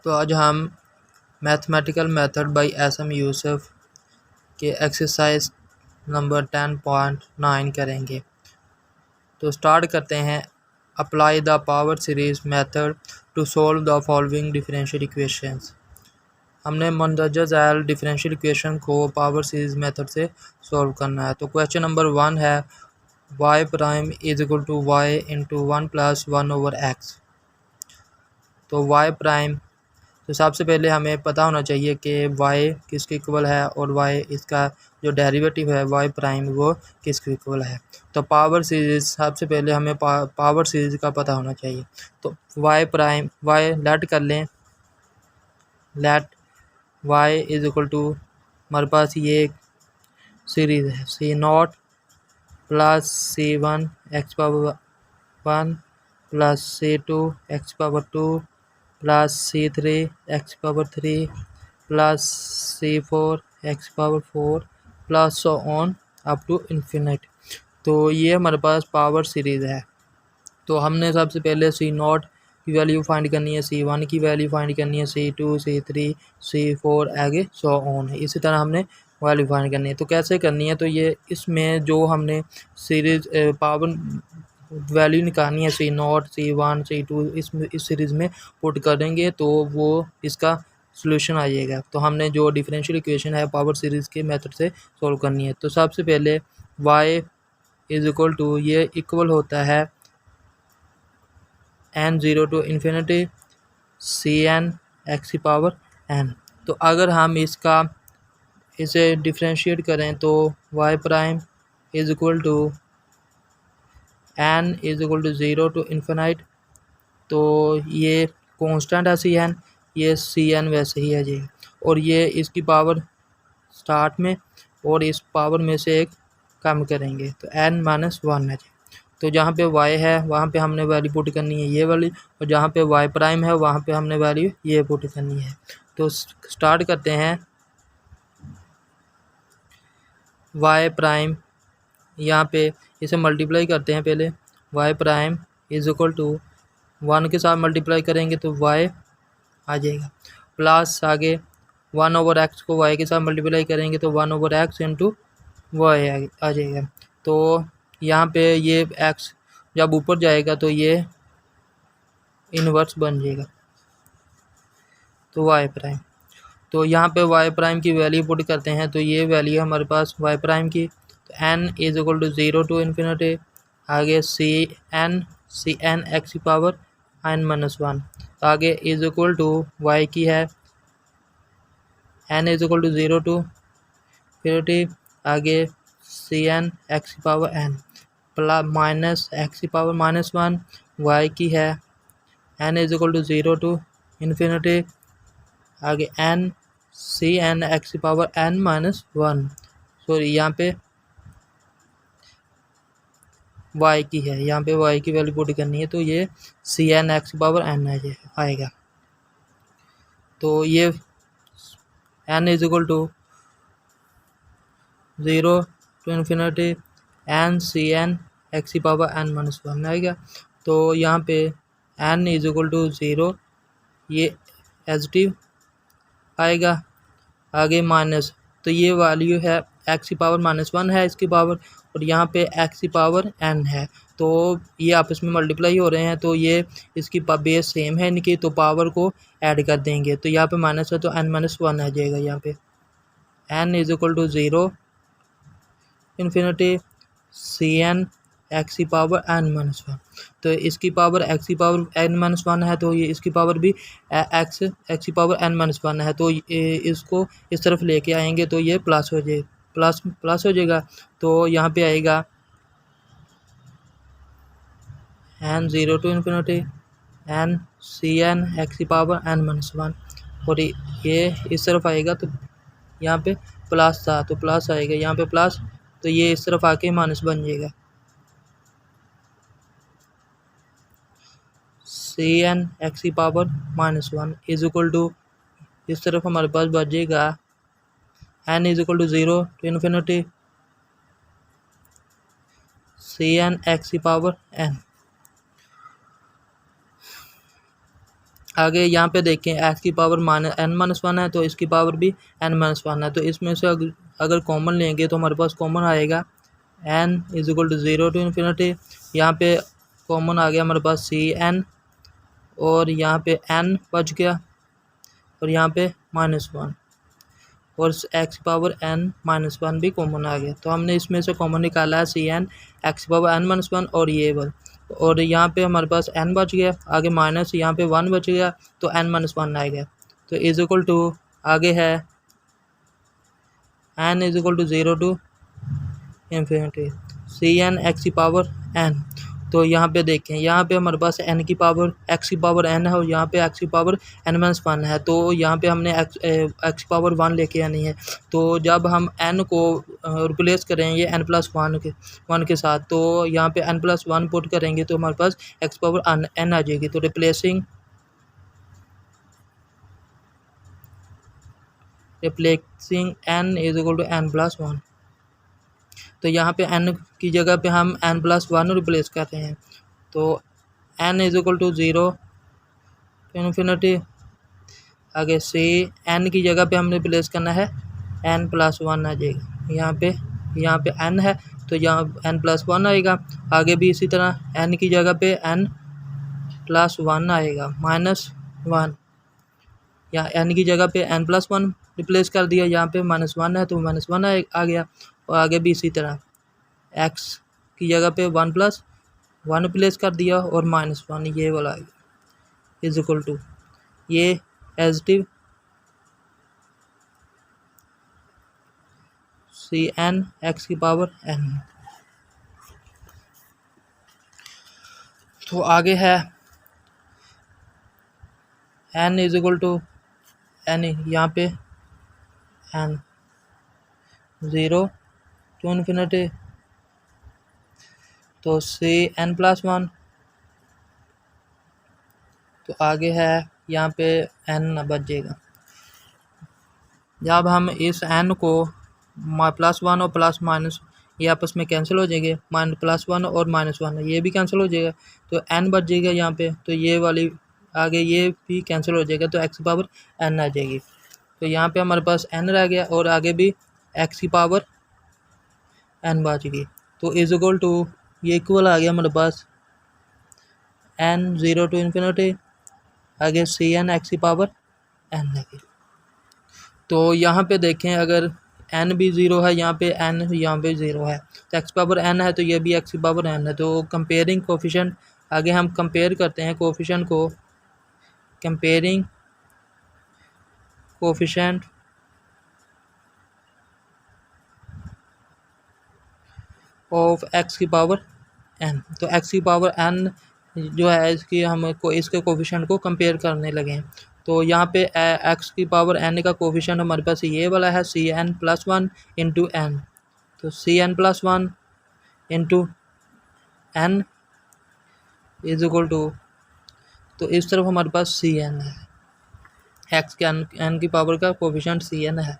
तो आज हम mathematical method by SM Yusuf के एक्सरसाइज नंबर 10.9 करेंगे। तो स्टार्ट करते हैं। Apply the power series method to solve the following differential equations. हमने मंदरजा झैल डिफरेंशियल इक्वेशन को पावर सीरीज मेथड से सॉल्व करना है। तो क्वेश्चन नंबर 1 है y prime is equal to y into 1 plus 1 over X. तो y प्राइम, तो सबसे पहले हमें पता होना चाहिए कि y किसके इक्वल है और y इसका जो डेरिवेटिव है y प्राइम वो किसके इक्वल है। तो पावर सीरीज सबसे पहले हमें पावर सीरीज का पता होना चाहिए। तो y प्राइम y लेट कर लें, let y is equal to, हमारे पास ये सीरीज है C nought plus C one x power 1 plus C two x power 2 plus C three x power 3 plus C four x power 4 plus so on up to infinite. तो ये हमारे पास power series है। तो हमने सबसे पहले C nought की value find करनी है, सी वन की वैल्यू फाइंड करनी है, C two, C three, C four आगे सो ऑन। इसी तरह हमने वैल्यू फाइंड करनी है। तो कैसे करनी है, तो ये इसमें जो हमने सीरीज पावर वैल्यू निकालनी है C nought, C one, C two, इस सीरीज़ में पुट करेंगे तो वो इसका सोल्यूशन आ जाएगा। तो हमने जो डिफरेंशियल इक्वेशन है पावर सीरीज़ के मेथड से सॉल्व करनी है। तो सबसे पहले y इज इक्वल टू, ये इक्वल होता है n zero to infinity C N x की पावर n। तो अगर हम इसे डिफ्रेंशिएट करें तो y prime is equal to n is equal to zero to infinite. तो ये कांस्टेंट है सी एन, ये सी एन वैसे ही आ जाएगा और ये इसकी पावर स्टार्ट में और इस पावर में से एक कम करेंगे तो n माइनस 1 आ जाएगा। तो जहाँ पे y है वहाँ पे हमने वैल्यू पुट करनी है ये वाली, और जहाँ पे y प्राइम है वहाँ पे हमने वैल्यू ये पुट करनी है। तो स्टार्ट करते हैं। y प्राइम, यहाँ पे इसे मल्टीप्लाई करते हैं पहले। y prime is equal to 1 के साथ मल्टीप्लाई करेंगे तो y आ जाएगा, प्लस आगे 1 ओवर एक्स को y के साथ मल्टीप्लाई करेंगे तो 1 ओवर एक्स इंटू वाई आ जाएगा। तो यहाँ पे ये x जब ऊपर जाएगा तो ये इन्वर्स बन जाएगा तो y प्राइम। तो यहाँ पे y प्राइम की वैल्यू पुट करते हैं तो ये वैल्यू हमारे पास y प्राइम की, तो n is equal to zero to infinity, आगे सी एन एक्स की पावर n माइनस 1, आगे इज इक्वल टू y की है n is equal to zero to infinity, आगे सी एन एक्स की power n plus minus X की power minus 1, y की है n is equal to zero to infinity, आगे n C N x की power n minus 1, sorry यहाँ पे y की है, यहाँ पे y की वैल्यू पुट करनी है तो ये सी एन एक्स की पावर n आएगा। तो ये n is equal to zero to infinity n C N x की पावर n माइनस 1 आएगा। तो यहाँ पे n is equal to zero, ये पॉजिटिव आएगा, आगे माइनस, तो ये वैल्यू है x की पावर माइनस 1 है इसकी पावर, और यहाँ पे x की पावर n है। तो ये आपस में मल्टीप्लाई हो रहे हैं तो ये इसकी बेस सेम है इनकी, तो पावर को ऐड कर देंगे तो यहाँ पे माइनस है तो n माइनस 1 आ जाएगा। यहाँ पे n is equal to zero infinity C N x की पावर n माइनस 1, तो इसकी पावर x की पावर n माइनस 1 है तो ये इसकी पावर भी x की पावर n माइनस 1 है। तो इसको इस तरफ लेके आएंगे तो ये प्लस हो जाए, प्लस हो जाएगा। तो यहाँ पे आएगा n zero to infinity n C N x की पावर n माइनस 1, और ये इस तरफ आएगा तो यहाँ पे प्लस था तो प्लस आएगा, यहाँ पे प्लस, तो ये इस तरफ आके माइनस बन जाएगा। सी एन एक्स की power minus 1 is equal to, इस तरफ हमारे पास बचेगा n is equal to zero to infinity C N x की पावर n। आगे यहाँ पे देखें एक्स की पावर n-1 है तो इसकी पावर भी n-1 है। तो इसमें से अगर कॉमन लेंगे तो हमारे पास कॉमन आएगा n is equal to 0 to infinity. यहाँ पे कॉमन आ गया हमारे पास cn और यहाँ पे n बच गया और यहाँ पे -1 और एक्स पावर n-1 भी कॉमन आ गया। तो हमने इसमें से कॉमन निकाला है cn एक्स पावर n-1 और ये वाला, और यहाँ पे हमारे पास n बच गया, आगे माइनस यहाँ पे 1 बच गया तो n-1 आ गया। तो इज इक्वल टू आगे है n is equal to 0 to infinity cn x की पावर n। तो यहाँ पे देखें, यहाँ पे हमारे पास n की पावर x की पावर n है और यहाँ पे x की पावर n-1 है। तो यहाँ पे हमने x की पावर 1 लेके आनी है। तो जब हम n को रिप्लेस करेंगे n+1 के साथ, तो यहाँ पे n+1 पुट करेंगे तो हमारे पास x पावर n आ जाएगी। तो replacing n is equal to n+1। तो यहाँ पे n की जगह पे हम n+1 रिप्लेस कर रहे हैं। तो n is equal to 0 infinity, आगे से n की जगह पे हमने रिप्लेस करना है n+1 आ जाएगा। यहाँ पे n है तो यहाँ n+1 आएगा। आगे भी इसी तरह n की जगह पे n+1 आएगा -1, या n की जगह पे n+1 रिप्लेस कर दिया, यहाँ पे -1 है तो -1 आ गया। और आगे भी इसी तरह x की जगह पे 1+1 रिप्लेस कर दिया और -1 ये वाला आ गया इज इक्वल टू ये पॉजिटिव cn x की पावर n। तो आगे है n is equal to n, यहाँ पे n 0 टू इन्फिनिटी, तो cn+1। तो आगे है यहाँ पे n बच जाएगा। जब हम इस n को +1 और प्लस माइनस ये आपस में कैंसिल हो जाएंगे, +1 और -1 ये भी कैंसिल हो जाएगा तो n बच जाएगा यहाँ पे। तो ये वाली आगे ये भी कैंसिल हो जाएगा तो x की पावर n आ जाएगी। तो यहाँ पे हमारे पास n रह गया और आगे भी x की पावर n बच गई। तो इज इक्वल टू ये इक्वल आ गया हमारे पास n 0 टू इन्फिनिटी, आगे cn x की पावर n लगी। तो यहाँ पे देखें अगर n भी 0 है, यहाँ पे n यहाँ पे 0 है तो x पावर n है तो ये भी x की पावर n है। तो कंपेयरिंग कोफिशिएंट, आगे हम कंपेयर करते हैं कोफिशिएंट को, कंपेयरिंग कोफिशिएंट ऑफ x की पावर n। तो x की पावर n जो है इसकी इसके कोफिशिएंट को कंपेयर करने लगे हैं। तो यहाँ पे x की पावर n का कोफिशिएंट हमारे पास ये वाला है cn+1 इंटू n। तो cn+1 into n is equal to, तो इस तरफ हमारे पास cn है, x के n की पावर का कोफिशिएंट cn है।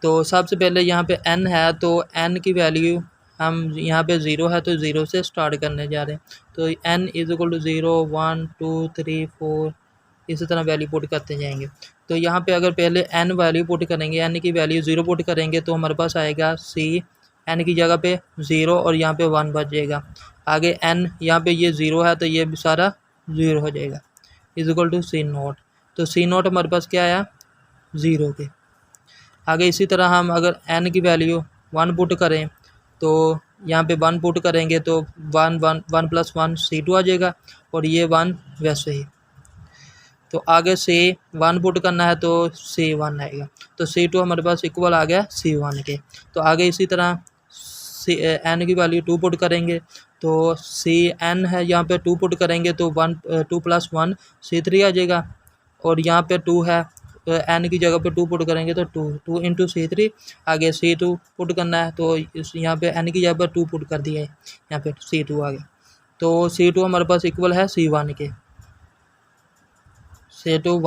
तो सबसे पहले यहाँ पे n है तो n की वैल्यू हम यहाँ पे 0 है तो 0 से स्टार्ट करने जा रहे हैं। तो n इज इक्वल टू 0 1 2 3 4 इसी तरह वैल्यू पुट करते जाएंगे। तो यहाँ पे अगर पहले n वैल्यू पुट करेंगे, n की वैल्यू 0 पुट करेंगे तो हमारे पास आएगा c, n की जगह पे 0 और यहाँ पे 1 बच जाएगा। आगे n यहाँ पे ये 0 है तो ये भी सारा 0 हो जाएगा इज इक्वल टू c0। तो c0 हमारे पास क्या आया 0 के। आगे इसी तरह हम अगर n की वैल्यू 1 पुट करें तो यहाँ पे 1 पुट करेंगे तो 1+1 c2 आ जाएगा और ये 1 वैसे ही। तो आगे से 1 पुट करना है तो c1 आएगा, तो c2 हमारे पास इक्वल आ गया c1 के। तो आगे इसी तरह n की वैल्यू 2 पुट करेंगे तो cn है, यहाँ पे 2 पुट करेंगे तो 2+1 c3 आ जाएगा और यहाँ पे 2 है तो n की जगह पे 2 पुट करेंगे तो 2 इंटू c3, आगे c2 पुट करना है तो यहाँ पे n की जगह पर 2 पुट कर दिया है, यहाँ पे c2 आ गया। तो c2 हमारे पास इक्वल है c1 के, c2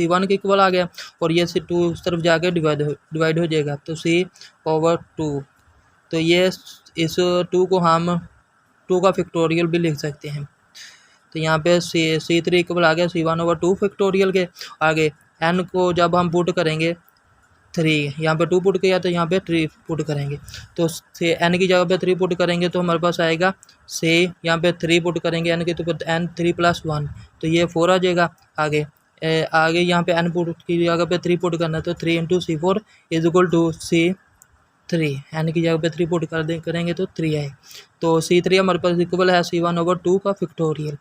1 के इक्वल आ गया और ये c2 उस तरफ जाके डिवाइड हो जाएगा तो c/2। तो ये इस 2 को हम 2 का फैक्टोरियल भी लिख सकते हैं। तो यहाँ पे C3 इक्वल आ गया C1/2 फैक्टोरियल के। आगे n को जब हम पुट करेंगे 3, यहाँ पे 2 पुट किया तो यहाँ पे 3 पुट करेंगे, तो n की जगह पे 3 पुट करेंगे तो हमारे पास आएगा से यहाँ पे 3 पुट करेंगे n की तो n 3 + 1 तो ये 4 आ जाएगा। आगे यहाँ पे n पुट की जगह पे 3 पुट करना है तो 3 × C4 = C3, n की जगह पे 3 पुट करेंगे तो 3 आए। तो C3 हमारे पास इक्वल है C1/2 का फैक्टोरियल,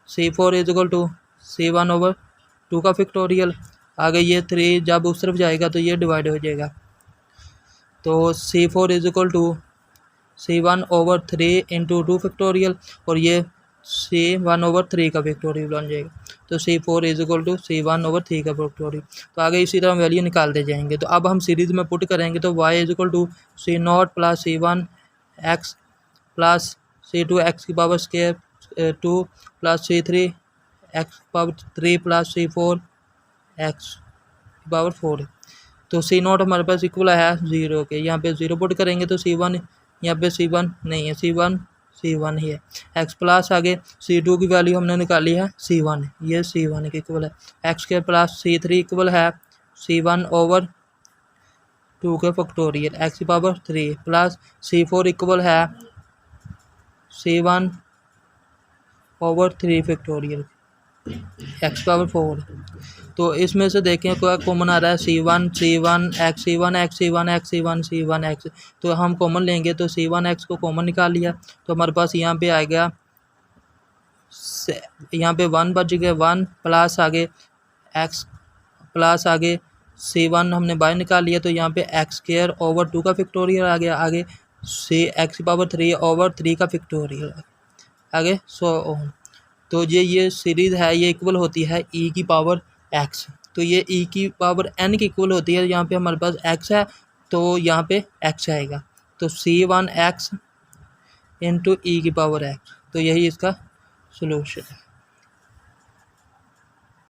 C4 = C1/2 का फैक्टोरियल। आगे ये 3 जब उस तरफ जाएगा तो ये डिवाइड हो जाएगा, तो C4 = C1/3 × 2 फैक्टोरियल और ये C1/3 का फैक्टोरियल बन जाएगा, तो C4 = C1/3 का फैक्टोरियल। तो आगे इसी तरह वैल्यू निकालते जाएंगे। तो अब हम सीरीज़ में पुट करेंगे तो y = C0 + C1x + C2x² 2 + C3x³ 3 + C4x4। तो C0 हमारे पास इक्वल है 0 के, यहाँ पे 0 पुट करेंगे तो C1, यहाँ पे C1 नहीं है, C1 ही है। x प्लस आगे C2 की वैल्यू हमने निकाली है C1, ये C1 के इक्वल है। x² + C3 इक्वल है C1/2 के factorial x³ plus C4 equal है C1/3 फैक्टोरियल x⁴। तो इसमें से देखें कोई कॉमन आ रहा है C1x। तो हम कॉमन लेंगे तो C1x को कॉमन निकाल लिया तो हमारे पास यहाँ पे आएगा, यहाँ पे 1 बच गया, 1 प्लस आगे x प्लस आगे C1 हमने बाहर निकाल लिया तो यहाँ पे x² का फैक्टोरियल आ गया। आगे x⁴/3 का फैक्टोरियल आगे तो ये सीरीज़ है, ये इक्वल होती है e⁻x। तो ये e⁻n की इक्वल होती है, यहाँ पे हमारे पास x है तो यहाँ पे x आएगा, तो C1x × e⁻x। तो यही इसका सोल्यूशन है।